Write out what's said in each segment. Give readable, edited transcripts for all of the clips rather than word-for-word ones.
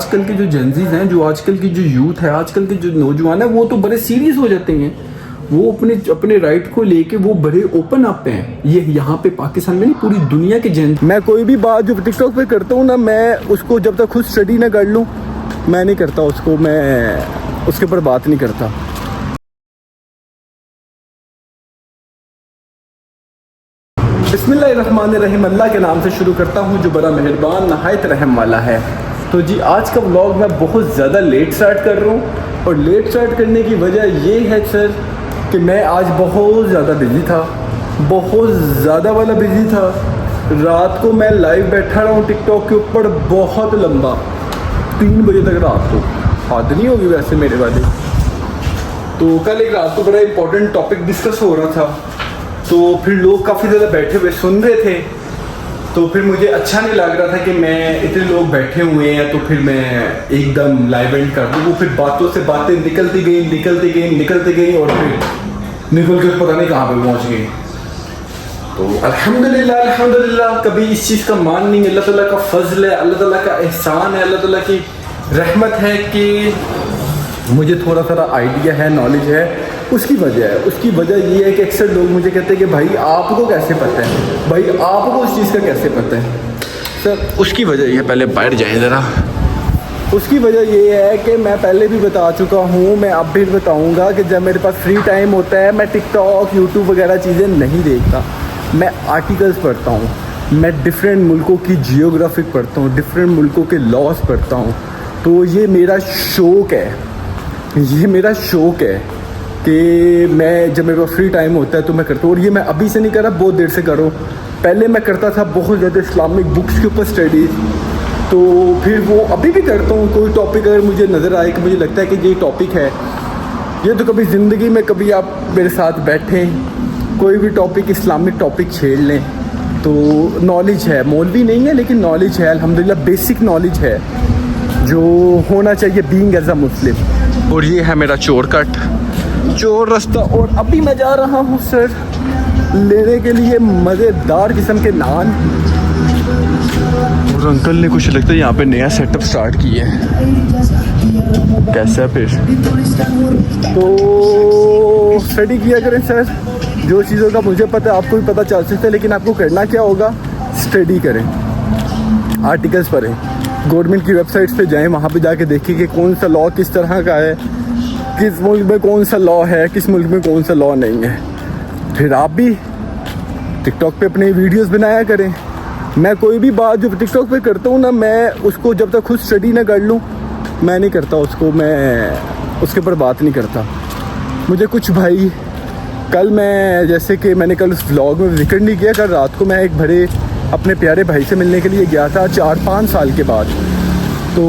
आजकल के जो जेंजीज हैं, जो आजकल की जो यूथ है, आजकल के जो नौजवान है, वो तो बड़े सीरियस हो जाते हैं। वो अपने अपने राइट को लेके वो बड़े ओपन अप हैं। ये यहाँ पे पाकिस्तान में नहीं, पूरी दुनिया के जेन। मैं कोई भी बात जो टिकटॉक पे करता हूँ ना, मैं उसको जब तक खुद स्टडी ना कर लूँ, मैं नहीं करता उसको, मैं उसके ऊपर बात नहीं करता। बिस्मिल्लाहिर्रहमानिर्रहीम, अल्लाह के नाम से शुरू करता हूँ जो बड़ा मेहरबान नहायत रहम वाला है। तो जी, आज का व्लॉग मैं बहुत ज़्यादा लेट स्टार्ट कर रहा हूँ, और लेट स्टार्ट करने की वजह ये है सर कि मैं आज बहुत ज़्यादा बिज़ी था, बहुत ज़्यादा वाला बिज़ी था। रात को मैं लाइव बैठा रहा हूँ टिकटॉक के ऊपर बहुत लंबा, 3 बजे तक रात को। हद नहीं होगी वैसे मेरे वाले। तो कल एक रात को बड़ा इंपॉर्टेंट टॉपिक डिस्कस हो रहा था, तो फिर लोग काफ़ी ज़्यादा बैठे हुए सुन रहे थे, तो फिर मुझे अच्छा नहीं लग रहा था कि मैं इतने लोग बैठे हुए हैं तो फिर मैं एकदम लाइव एंड कर दूँ। वो फिर बातों से बातें निकलती गई और फिर निकल के पता नहीं कहाँ पे पहुँच गई। तो अल्हम्दुलिल्लाह कभी इस चीज़ का मान नहीं, अल्लाह ताला का फजल है, अल्लाह ताला का एहसान है, अल्लाह ताला की रहमत है कि मुझे थोड़ा सा आइडिया है, नॉलेज है। उसकी वजह ये है कि अक्सर लोग मुझे कहते हैं कि भाई आपको कैसे पता है, भाई आपको उस चीज़ का कैसे पता है। सर उसकी वजह ये, पहले बैठ जाए ज़रा। उसकी वजह ये है कि मैं पहले भी बता चुका हूँ, मैं अब भी बताऊँगा कि जब मेरे पास फ्री टाइम होता है मैं टिकटॉक, यूट्यूब वगैरह चीज़ें नहीं देखता। मैं आर्टिकल्स पढ़ता हूँ, मैं डिफरेंट मुल्कों की जियोग्राफिक पढ़ता हूँ, डिफरेंट मुल्कों के लॉज पढ़ता हूँ। तो ये मेरा शौक़ है कि मैं जब मेरे पास फ्री टाइम होता है तो मैं करता हूँ। और ये मैं अभी से नहीं कर रहा, बहुत देर से कर रहा हूँ। पहले मैं करता था बहुत ज़्यादा इस्लामिक बुक्स के ऊपर स्टडी, तो फिर वो अभी भी करता हूँ। कोई टॉपिक अगर मुझे नज़र आए कि मुझे लगता है कि ये टॉपिक है, ये तो कभी ज़िंदगी में कभी आप मेरे साथ बैठें, कोई भी टॉपिक इस्लामिक टॉपिक छेड़ लें, तो नॉलेज है, मौलवी नहीं है लेकिन नॉलेज है, अल्हम्दुलिल्लाह बेसिक नॉलेज है जो होना चाहिए बीइंग एज अ मुस्लिम। और ये है मेरा चोर रास्ता। और अभी मैं जा रहा हूँ सर लेने के लिए मज़ेदार किस्म के नान। और अंकल ने कुछ लगता है यहाँ पे नया सेटअप स्टार्ट किया है, कैसा फिर। तो स्टडी किया करें सर, जो चीज़ों का मुझे पता है आपको भी पता चल सकता है, लेकिन आपको करना क्या होगा, स्टडी करें, आर्टिकल्स पढ़ें, गवर्नमेंट की वेबसाइट्स पे जाएं, वहाँ पे जाके देखिए कि कौन सा लॉ किस तरह का है, किस मुल्क में कौन सा लॉ है, किस मुल्क में कौन सा लॉ नहीं है। फिर आप भी टिकटॉक पे अपने वीडियोस बनाया करें। मैं कोई भी बात जो टिकटॉक पे करता हूँ ना, मैं उसको जब तक खुद स्टडी ना कर लूँ, मैं नहीं करता उसको, मैं उसके ऊपर बात नहीं करता। मुझे कुछ भाई, कल मैं जैसे कि मैंने कल उस व्लॉग में जिक्र नहीं किया, कल रात को मैं एक बड़े अपने प्यारे भाई से मिलने के लिए गया था 4-5 साल के बाद। तो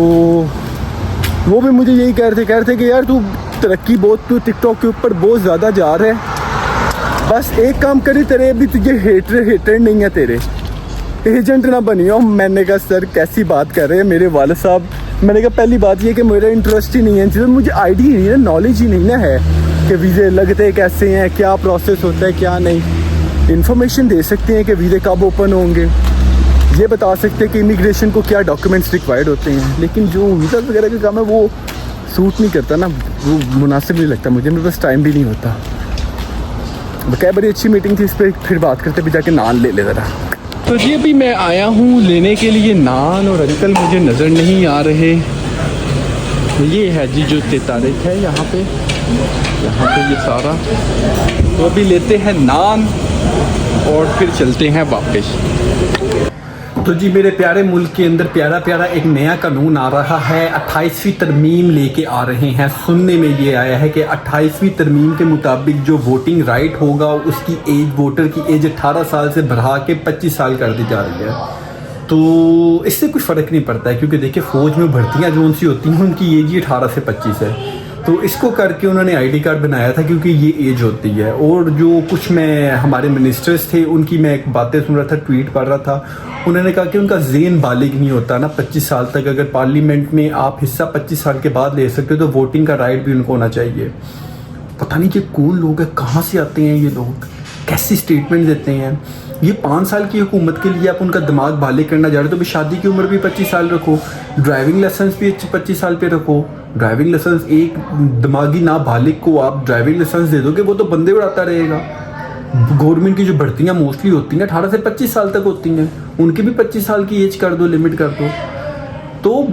वो भी मुझे यही कह रहे थे कि यार तू तरक्की बहुत, तू टिकटॉक के ऊपर बहुत ज़्यादा जा रहा है, बस एक काम करी, तेरे अभी तुझे हेटर नहीं है, तेरे एजेंट ना बनियो। मैंने कहा सर कैसी बात कर रहे हैं मेरे वाले साहब। मैंने कहा पहली बात ये कि मेरा इंटरेस्ट ही नहीं है इन चीज़ों में, मुझे आइडिया नहीं है, नॉलेज ही नहीं ना है कि वीज़े लगते कैसे हैं, क्या प्रोसेस होता है, क्या नहीं। इन्फॉर्मेशन दे सकते हैं कि वीज़े कब ओपन होंगे, ये बता सकते हैं कि इमिग्रेशन को क्या डॉक्यूमेंट्स रिक्वायर्ड होते हैं, लेकिन जो वीज़ा वगैरह का काम है वो सूट नहीं करता ना, वो मुनासिब नहीं लगता मुझे, मेरे पास टाइम भी नहीं होता। बकाया बड़ी अच्छी मीटिंग थी, इस पर फिर बात करते, भी जाके नान ले ज़रा। तो जी अभी मैं आया हूँ लेने के लिए नान, और अंकल मुझे नज़र नहीं आ रहे। ये है जी जो तारीख है यहाँ पे ये सारा। तो अभी लेते हैं नान और फिर चलते हैं वापस। तो जी मेरे प्यारे मुल्क के अंदर प्यारा एक नया कानून आ रहा है, 28वीं तरमीम लेके आ रहे हैं। सुनने में ये आया है कि 28वीं तरमीम के मुताबिक जो वोटिंग राइट होगा उसकी एज, वोटर की एज 18 साल से बढ़ा के 25 साल कर दी जा रही है। तो इससे कोई फ़र्क नहीं पड़ता है, क्योंकि देखिए फ़ौज में भर्तियाँ जो उनसी होती हैं उनकी एज ही 18 से 25 है। तो इसको करके उन्होंने आईडी कार्ड बनाया था क्योंकि ये एज होती है। और जो कुछ मैं हमारे मिनिस्टर्स थे उनकी मैं एक बातें सुन रहा था, ट्वीट पढ़ रहा था, उन्होंने कहा कि उनका ज़ेन बालिग नहीं होता ना 25 साल तक। अगर पार्लियामेंट में आप हिस्सा 25 साल के बाद ले सकते हो तो वोटिंग का राइट भी उनको होना चाहिए। पता नहीं कि कौन लोग हैं, कहाँ से आते हैं ये लोग, कैसी स्टेटमेंट देते हैं। ये 5 साल की हुकूमत के लिए आप उनका दिमाग बालिग करना जा रहे हो, तो भी शादी की उम्र भी 25 साल रखो, ड्राइविंग लाइसेंस भी 25 साल पे रखो। ड्राइविंग लाइसेंस एक दिमागी नाबालिग को आप ड्राइविंग लाइसेंस दे दोगे, वो तो बंदे उड़ाता रहेगा। गवर्नमेंट की जो भर्तियाँ मोस्टली होती हैं 18 से 25 साल तक होती हैं, उनकी भी 25 साल की एज कर दो, लिमिट कर दो। तो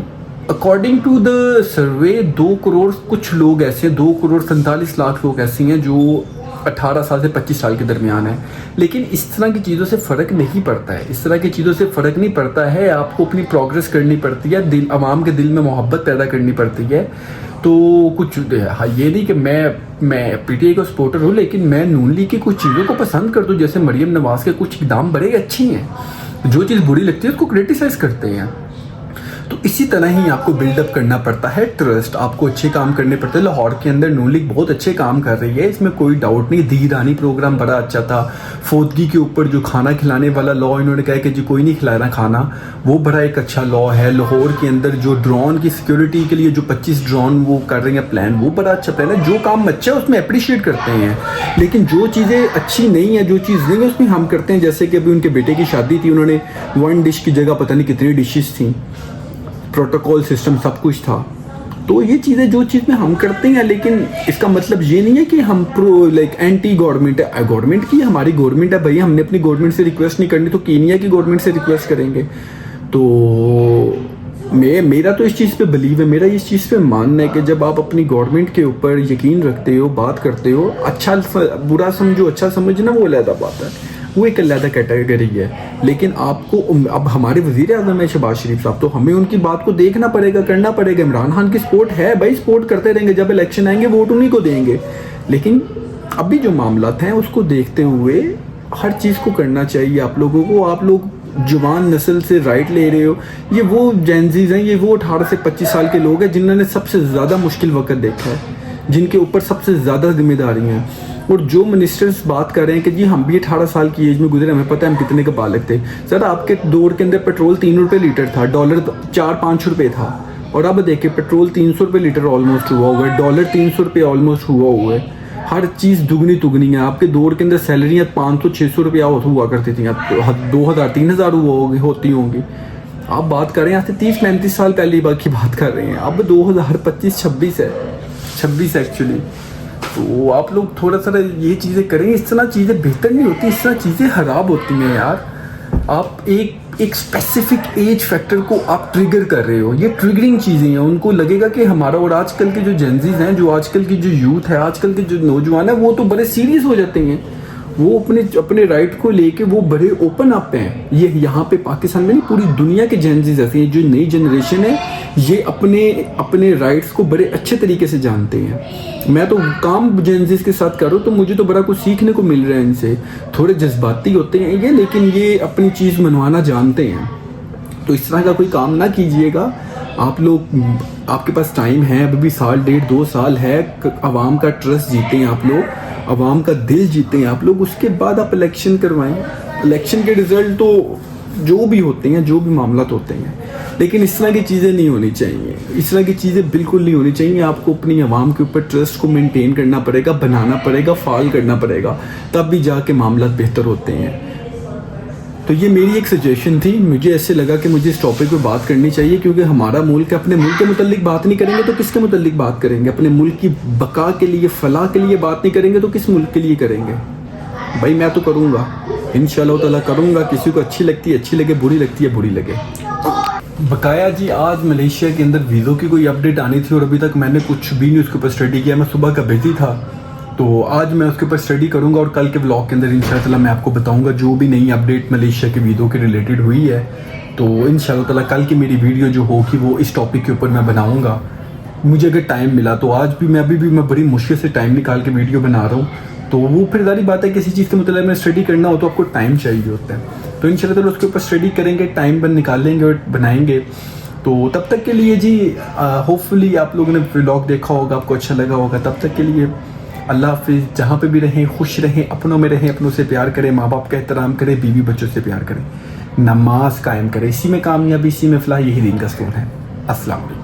according to the survey 2 crore कुछ लोग ऐसे, 2 करोड़ 47 लाख लोग ऐसे हैं जो 18 साल से 25 साल के दरमियान है। लेकिन इस तरह की चीज़ों से फ़र्क नहीं पड़ता है, इस तरह की चीज़ों से फ़र्क नहीं पड़ता है। आपको अपनी प्रोग्रेस करनी पड़ती है, दिल आवाम के दिल में मोहब्बत पैदा करनी पड़ती है। तो कुछ हाँ, ये नहीं कि मैं पीटीआई का सपोर्टर हूँ, लेकिन मैं नून लीग की कुछ चीज़ों को पसंद कर दूँ। जैसे मरियम नवाज़ के कुछ इक़दाम बड़े अच्छी हैं, जो चीज़ बुरी लगती है उसको क्रिटिसाइज़ करते हैं। तो इसी तरह ही आपको बिल्डअप करना पड़ता है ट्रस्ट, आपको अच्छे काम करने पड़ते हैं। लाहौर के अंदर नून लीग बहुत अच्छे काम कर रही है, इसमें कोई डाउट नहीं। दी रानी प्रोग्राम बड़ा अच्छा था, फौदगी के ऊपर जो खाना खिलाने वाला लॉ इन्होंने कहा कि जी कोई नहीं खिलाना खाना, वो बड़ा एक अच्छा लॉ है। लाहौर के अंदर जो ड्रोन की सिक्योरिटी के लिए जो 25 ड्रोन वो कर रहे हैं प्लान, वो बड़ा अच्छा प्लान है। जो काम अच्छा है उसमें अप्रिशिएट करते हैं, लेकिन जो चीज़ें अच्छी नहीं है, जो चीज़ नहीं है उसमें हम करते हैं। जैसे कि अभी उनके बेटे की शादी थी, उन्होंने 1 डिश की जगह पता नहीं कितनी डिशेस थी, प्रोटोकॉल सिस्टम सब कुछ था। तो ये चीज़ें जो चीज़ में हम करते हैं, लेकिन इसका मतलब ये नहीं है कि हम एंटी गवर्नमेंट है। गवर्नमेंट की हमारी गवर्नमेंट है भाई, हमने अपनी गवर्नमेंट से रिक्वेस्ट नहीं करनी तो कीनिया की गवर्नमेंट से रिक्वेस्ट करेंगे। तो मेरा तो इस चीज़ पे बिलीव है, मेरा इस चीज़ पे मानना है कि जब आप अपनी गवर्नमेंट के ऊपर यकीन रखते हो, बात करते हो, अच्छा बुरा समझो अच्छा समझना वो अलग बात है, वो एक अलग कैटेगरी है। लेकिन आपको अब हमारे वज़ीर आज़म है शहबाज शरीफ साहब, तो हमें उनकी बात को देखना पड़ेगा, करना पड़ेगा। इमरान खान की सपोर्ट है भाई, सपोर्ट करते रहेंगे, जब इलेक्शन आएंगे वोट उन्हीं को देंगे। लेकिन अभी जो मामला हैं उसको देखते हुए हर चीज़ को करना चाहिए आप लोगों को। आप लोग जवान नस्ल से राइट ले रहे हो, ये वो जेनजीज हैं, ये वो 18 से 25 साल के लोग हैं जिन्होंने सबसे ज़्यादा मुश्किल वक्त देखा है, जिनके ऊपर सबसे ज़्यादा जिम्मेदारी हैं। और जो मिनिस्टर्स बात कर रहे हैं कि जी हम भी 18 साल की एज में गुजरे, हमें पता है हम कितने के बालक थे। सर आपके दौर के अंदर पेट्रोल 3 रुपये लीटर था, डॉलर 4-5 रुपये था, और अब देखिए पेट्रोल 300 रुपये लीटर ऑलमोस्ट हुआ हुआ है, डॉलर 300 रुपये ऑलमोस्ट हुआ है। हर चीज़ दुगनी तुगनी है। आपके दौर के अंदर सैलरियाँ 500-600 रुपया हुआ करती थी, अब 2000-3000 होती होंगी। आप बात कर रहे हैं आज से 30-35 साल पहले की बात कर रहे हैं, अब 2025-26 है, 26 एक्चुअली। तो आप लोग थोड़ा सा ये चीज़ें करें, इस तरह चीज़ें बेहतर नहीं होती, इस तरह चीज़ें ख़राब होती हैं यार। आप एक स्पेसिफिक एज फैक्टर को आप ट्रिगर कर रहे हो, ये ट्रिगरिंग चीज़ें हैं। उनको लगेगा कि हमारा, और आजकल के जो जेनजीज हैं, जो आजकल की जो यूथ है, आजकल के जो नौजवान है, वो तो बड़े सीरियस हो जाते हैं, वो अपने राइट को लेके वो बड़े ओपन अप हैं। ये यहाँ पे पाकिस्तान में नहीं, पूरी दुनिया के जेनजीज ऐसे हैं, जो नई जनरेशन है, ये अपने राइट्स को बड़े अच्छे तरीके से जानते हैं। मैं तो काम जेनजीज के साथ करूँ तो मुझे तो बड़ा कुछ सीखने को मिल रहा है इनसे। थोड़े जज्बाती होते हैं ये, लेकिन ये अपनी चीज़ मनवाना जानते हैं। तो इस तरह का कोई काम ना कीजिएगा आप लोग। आपके पास टाइम है, अभी भी 1.5-2 साल है, आवाम का ट्रस्ट जीते हैं आप लोग, आवाम का दिल जीते हैं आप लोग, उसके बाद आप इलेक्शन करवाएं। इलेक्शन के रिजल्ट तो जो भी होते हैं, जो भी मामला होते हैं, लेकिन इस तरह की चीज़ें नहीं होनी चाहिए, इस तरह की चीज़ें बिल्कुल नहीं होनी चाहिए। आपको अपनी आवाम के ऊपर ट्रस्ट को मेंटेन करना पड़ेगा, बनाना पड़ेगा, फाल करना पड़ेगा, तब भी जाके मामला बेहतर होते हैं। तो ये मेरी एक सजेशन थी, मुझे ऐसे लगा कि मुझे इस टॉपिक पे बात करनी चाहिए, क्योंकि हमारा मुल्क, अपने मुल्क के मुतल्लिक बात नहीं करेंगे तो किसके मुतल्लिक बात करेंगे? अपने मुल्क की बका के लिए, फलाह के लिए बात नहीं करेंगे तो किस मुल्क के लिए करेंगे? भाई मैं तो करूँगा, इंशाअल्लाह ताला करूँगा। किसी को अच्छी लगती है अच्छी लगे, बुरी लगती है बुरी लगे। बकाया जी, आज मलेशिया के अंदर वीज़ों की कोई अपडेट आनी थी और अभी तक मैंने कुछ भी नहीं उसके ऊपर स्टडी किया। मैं सुबह का बिजी था, तो आज मैं उसके ऊपर स्टडी करूंगा और कल के व्लॉग के अंदर इंशाअल्लाह मैं आपको बताऊंगा जो भी नई अपडेट मलेशिया के वीज़ों के रिलेटेड हुई है। तो इंशाअल्लाह कल की मेरी वीडियो जो होगी वो इस टॉपिक के ऊपर मैं बनाऊंगा। मुझे अगर टाइम मिला तो आज भी मैं बड़ी मुश्किल से टाइम निकाल के वीडियो बना रहा हूँ। तो वो फिर सारी बात है, किसी चीज़ के मतलब में स्टडी करना हो तो आपको टाइम चाहिए होता है। तो इंशाअल्लाह उसके ऊपर स्टडी करेंगे, टाइम निकालेंगे और बनाएंगे। तो तब तक के लिए जी होपफुली आप लोगों ने व्लॉग देखा होगा, आपको अच्छा लगा होगा। तब तक के लिए अल्लाह हाफिज़। जहाँ पे भी रहें खुश रहें, अपनों में रहें, अपनों से प्यार करें, माँ बाप का एहतराम करें, बीवी बच्चों से प्यार करें, नमाज कायम करें। इसी में कामयाबी, इसी में फलाह, यही दीन का स्कूल है। अस्सलाम वालेकुम।